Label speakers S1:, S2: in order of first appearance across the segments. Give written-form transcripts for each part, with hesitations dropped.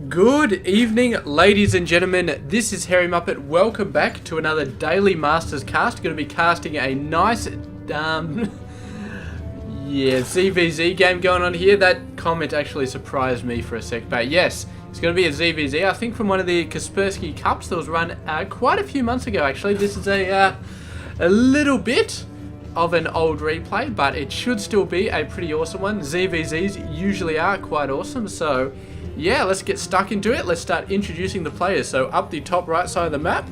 S1: Good evening, ladies and gentlemen. This is Harry Muppet. Welcome back to another Daily Masters cast. Going to be casting a nice, ZvZ game going on here. That comment actually surprised me for a sec, but yes, it's going to be a ZvZ. I think from one of the Kaspersky Cups that was run quite a few months ago. Actually, this is a little bit of an old replay, but it should still be a pretty awesome one. ZvZs usually are quite awesome, so yeah, let's get stuck into it. Let's start introducing the players. So up the top right side of the map,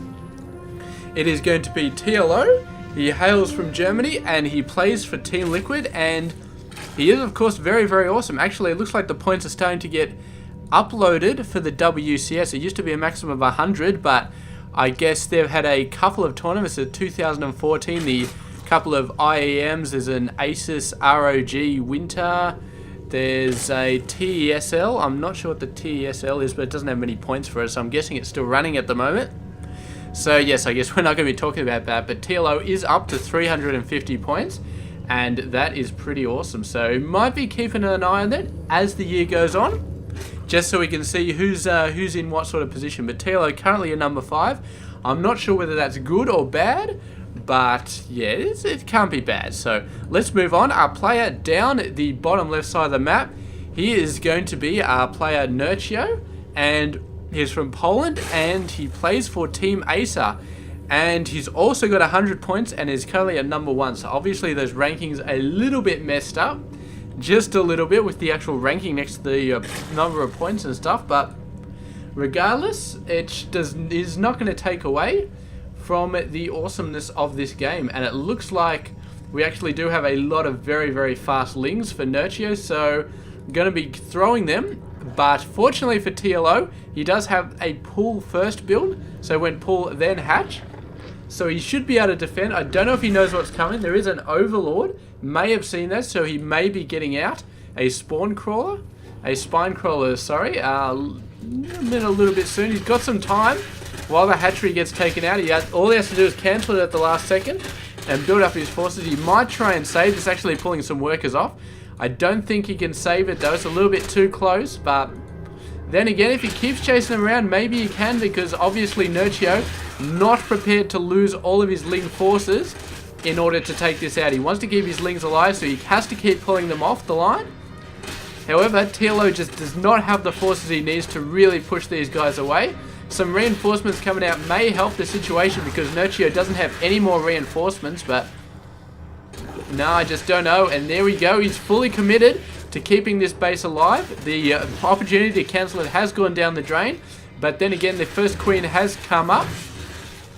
S1: it is going to be TLO. He hails from Germany and he plays for Team Liquid, and he is of course very, very awesome. Actually, it looks like the points are starting to get uploaded for the WCS. It used to be a maximum of 100, but I guess they've had a couple of tournaments. In 2014, the couple of IEMs, there's an ASUS ROG Winter, there's a TESL. I'm not sure what the TESL is, but it doesn't have many points for it, so I'm guessing it's still running at the moment. So yes, I guess we're not going to be talking about that, but TLO is up to 350 points, and that is pretty awesome. So might be keeping an eye on that as the year goes on, just so we can see who's in what sort of position. But TLO currently at number 5. I'm not sure whether that's good or bad, but yeah, it can't be bad. So let's move on. Our player down the bottom left side of the map, he is going to be our player Nerchio, and he's from Poland and he plays for Team Acer, and he's also got 100 points and is currently at number 1. So obviously those rankings a little bit messed up, just a little bit, with the actual ranking next to the number of points and stuff, but regardless, it is not going to take away from the awesomeness of this game. And it looks like we actually do have a lot of very, very fast lings for Nerchio, so I'm going to be throwing them. But fortunately for TLO, he does have a pull first build, so when pull then hatch, so he should be able to defend. I don't know if he knows what's coming. There is an Overlord, may have seen that, so he may be getting out a spine crawler, sorry, a little bit soon. He's got some time while the hatchery gets taken out. All he has to do is cancel it at the last second and build up his forces. He might try and save this, actually pulling some workers off. I don't think he can save it though. It's a little bit too close, but then again, if he keeps chasing them around, maybe he can, because obviously Nerchio not prepared to lose all of his ling forces in order to take this out. He wants to keep his lings alive, so he has to keep pulling them off the line. However, TLO just does not have the forces he needs to really push these guys away. Some reinforcements coming out may help the situation, because Nerchio doesn't have any more reinforcements, but no, I just don't know. And there we go. He's fully committed to keeping this base alive. The opportunity to cancel it has gone down the drain, but then again, the first queen has come up,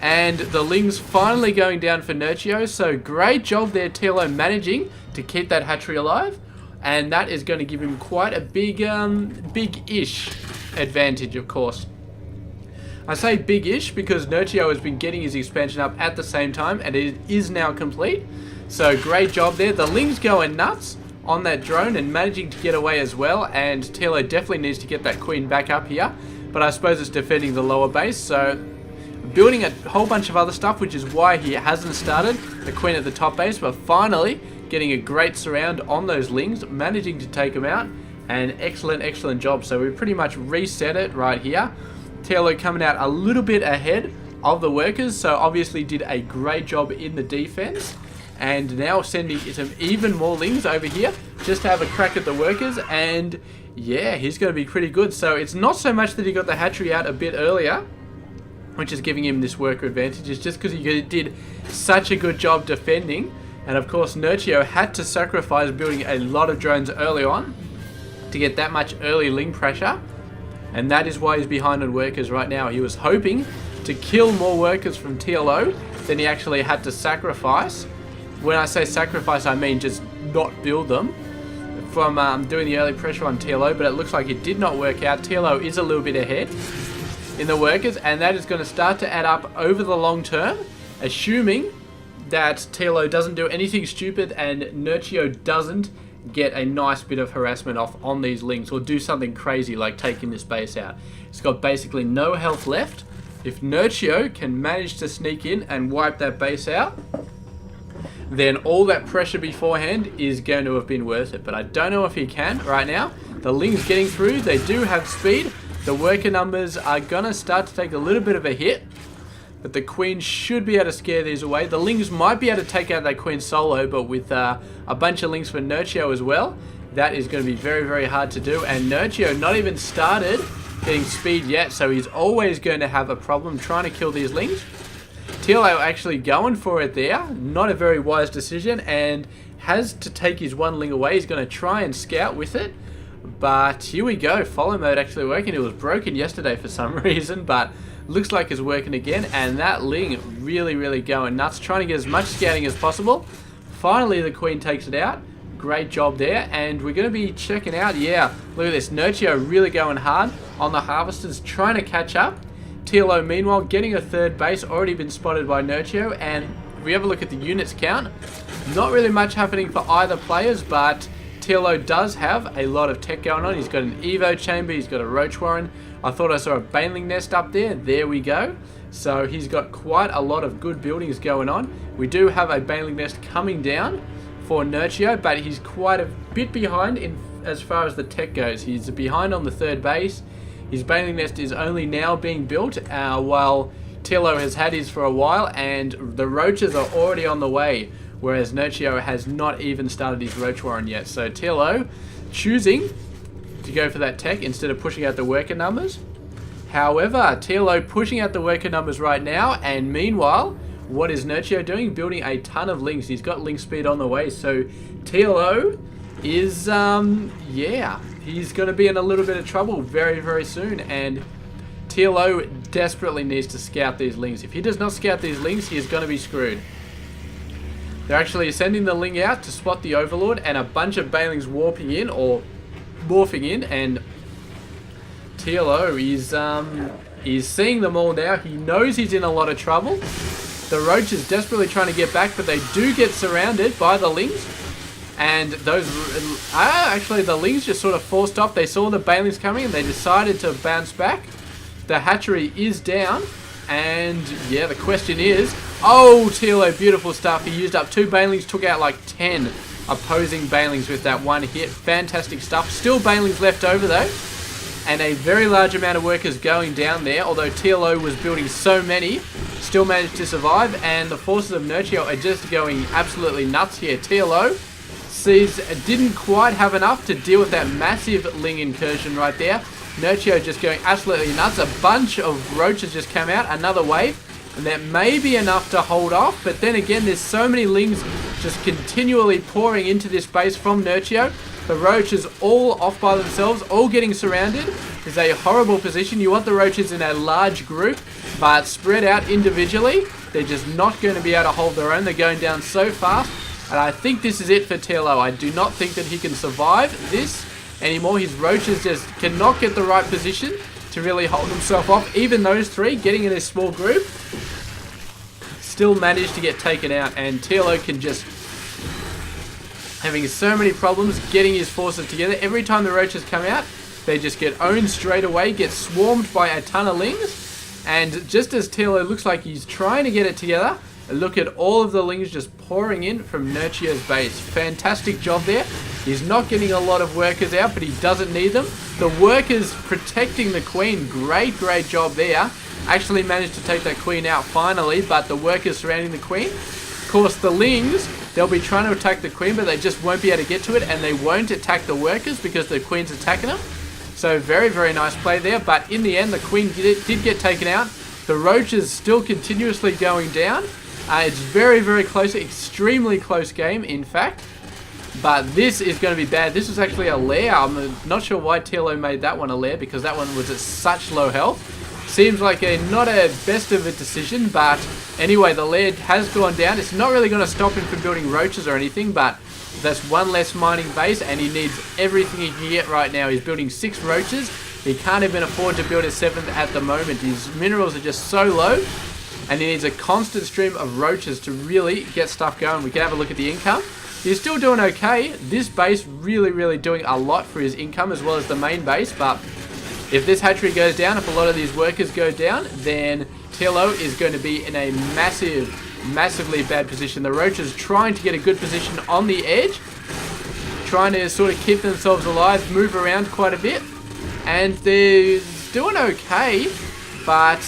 S1: and the ling's finally going down for Nerchio. So great job there, TLO, managing to keep that hatchery alive, and that is going to give him quite a big-ish advantage, of course. I say big-ish because Nerchio has been getting his expansion up at the same time, and it is now complete. So great job there. The ling's going nuts on that drone and managing to get away as well, and TLO definitely needs to get that queen back up here, but I suppose it's defending the lower base, so building a whole bunch of other stuff, which is why he hasn't started the queen at the top base, but finally getting a great surround on those lings, managing to take them out, and excellent job. So we pretty much reset it right here. TLO coming out a little bit ahead of the workers, so obviously did a great job in the defense, and now sending some even more lings over here just to have a crack at the workers, and yeah, he's going to be pretty good. So it's not so much that he got the hatchery out a bit earlier, which is giving him this worker advantage. It's just because he did such a good job defending, and of course Nerchio had to sacrifice building a lot of drones early on to get that much early ling pressure, and that is why he's behind on workers right now. He was hoping to kill more workers from TLO than he actually had to sacrifice. When I say sacrifice, I mean just not build them from doing the early pressure on TLO, but it looks like it did not work out. TLO is a little bit ahead in the workers, and that is going to start to add up over the long term, assuming that TLO doesn't do anything stupid and Nerchio doesn't get a nice bit of harassment off on these lings, or do something crazy like taking this base out. It's got basically no health left. If Nerchio can manage to sneak in and wipe that base out, then all that pressure beforehand is going to have been worth it. But I don't know if he can right now. The ling's getting through. They do have speed. The worker numbers are going to start to take a little bit of a hit. But the queen should be able to scare these away. The lings might be able to take out that queen solo, but with a bunch of lings for Nerchio as well, that is going to be very, very hard to do. And Nerchio not even started getting speed yet, so he's always going to have a problem trying to kill these lings. TLO actually going for it there. Not a very wise decision, and has to take his one ling away. He's going to try and scout with it. But here we go. Follow mode actually working. It was broken yesterday for some reason, but looks like it's working again. And that ling really, really going nuts, trying to get as much scouting as possible. Finally, the queen takes it out. Great job there. And we're going to be checking out, yeah, look at this. Nerchio really going hard on the harvesters, trying to catch up. TLO, meanwhile, getting a third base, already been spotted by Nerchio. And if we have a look at the units count, not really much happening for either players, but TLO does have a lot of tech going on. He's got an Evo chamber, he's got a Roach Warren. I thought I saw a Baneling nest up there. There we go. So he's got quite a lot of good buildings going on. We do have a Baneling nest coming down for Nerchio, but he's quite a bit behind in as far as the tech goes. He's behind on the third base. His Baneling nest is only now being built, while TLO has had his for a while, and the roaches are already on the way, whereas Nerchio has not even started his Roach Warren yet. So TLO choosing to go for that tech instead of pushing out the worker numbers. However, TLO pushing out the worker numbers right now, and meanwhile, what is Nerchio doing? Building a ton of links. He's got link speed on the way, so TLO is, yeah, he's going to be in a little bit of trouble very, very soon, and TLO desperately needs to scout these lings. If he does not scout these lings, he is going to be screwed. They're actually sending the ling out to spot the Overlord, and a bunch of Banelings warping in, or morphing in, and TLO is seeing them all now. He knows he's in a lot of trouble. The Roach is desperately trying to get back, but they do get surrounded by the lings. And those, actually the lings just sort of forced off. They saw the Banelings coming and they decided to bounce back. The hatchery is down. And yeah, the question is, oh, TLO, beautiful stuff. He used up 2 Banelings, took out like 10 opposing Banelings with that one hit. Fantastic stuff. Still Banelings left over though. And a very large amount of workers going down there, although TLO was building so many, still managed to survive, and the forces of Nerchio are just going absolutely nuts here. TLO didn't quite have enough to deal with that massive ling incursion right there. Nerchio just going absolutely nuts. A bunch of roaches just come out, another wave, and that may be enough to hold off, but then again, there's so many lings just continually pouring into this base from Nerchio. The roaches all off by themselves, all getting surrounded. It's a horrible position. You want the roaches in a large group, but spread out individually, they're just not going to be able to hold their own. They're going down so fast, and I think this is it for TLO. I do not think that he can survive this anymore. His roaches just cannot get the right position to really hold himself off. Even those 3 getting in a small group still managed to get taken out, and TLO can just having so many problems getting his forces together. Every time the roaches come out, they just get owned straight away, get swarmed by a ton of lings, and just as TLO looks like he's trying to get it together, look at all of the lings just pouring in from Nerchio's base. Fantastic job there. He's not getting a lot of workers out, but he doesn't need them. The workers protecting the queen, great job there. Actually managed to take that queen out finally, but the workers surrounding the queen. Of course, the lings, they'll be trying to attack the queen, but they just won't be able to get to it, and they won't attack the workers because the queen's attacking them. So very nice play there, but in the end, the queen did get taken out. The roaches still continuously going down. It's very close, extremely close game, in fact. But this is going to be bad. This was actually a lair. I'm not sure why TLO made that one a lair, because that one was at such low health. Seems like not a best of a decision, but anyway, the lair has gone down. It's not really going to stop him from building roaches or anything, but that's one less mining base, and he needs everything he can get right now. He's building 6 roaches. He can't even afford to build a 7th at the moment. His minerals are just so low, and he needs a constant stream of roaches to really get stuff going. We can have a look at the income. He's still doing okay. This base really doing a lot for his income as well as the main base, but if this hatchery goes down, if a lot of these workers go down, then TLO is going to be in a massively bad position. The roaches trying to get a good position on the edge, trying to sort of keep themselves alive, move around quite a bit, and they're doing okay, but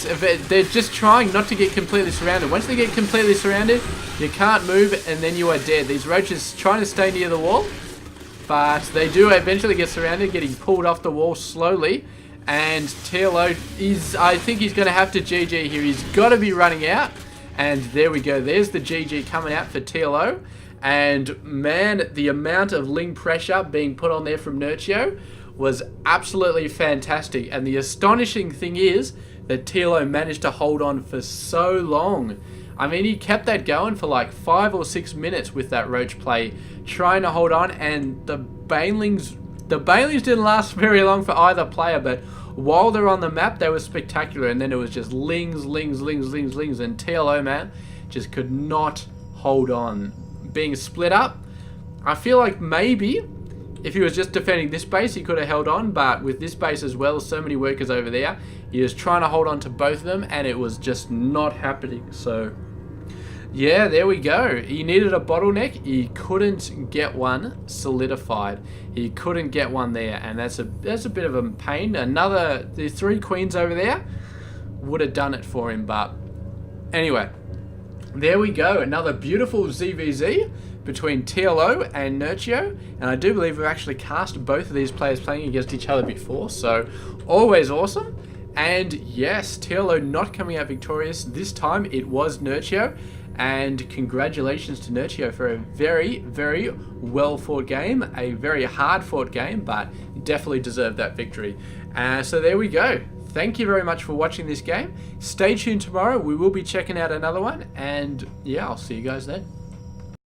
S1: they're just trying not to get completely surrounded. Once they get completely surrounded, you can't move, and then you are dead. These roaches trying to stay near the wall, but they do eventually get surrounded, getting pulled off the wall slowly. And TLO is, I think he's going to have to GG here. He's got to be running out. And there we go. There's the GG coming out for TLO. And man, the amount of Ling pressure being put on there from Nerchio was absolutely fantastic. And the astonishing thing is that TLO managed to hold on for so long. I mean, he kept that going for like 5 or 6 minutes with that roach play, trying to hold on. And the Banelings didn't last very long for either player, but while they're on the map, they were spectacular. And then it was just Lings, and TLO, man, just could not hold on. Being split up, I feel like maybe if he was just defending this base, he could have held on, but with this base as well, so many workers over there, he was trying to hold on to both of them, and it was just not happening. So yeah, there we go. He needed a bottleneck. He couldn't get one solidified. He couldn't get one there, and that's a bit of a pain. The 3 queens over there would have done it for him, but anyway, there we go. Another beautiful ZvZ between TLO and Nerchio, and I do believe we've actually cast both of these players playing against each other before, so always awesome. And yes, TLO not coming out victorious this time. It was Nerchio. And congratulations to Nerchio for a very, very well fought game. A very hard fought game, but definitely deserved that victory. So there we go. Thank you very much for watching this game. Stay tuned tomorrow. We will be checking out another one. And yeah, I'll see you guys then.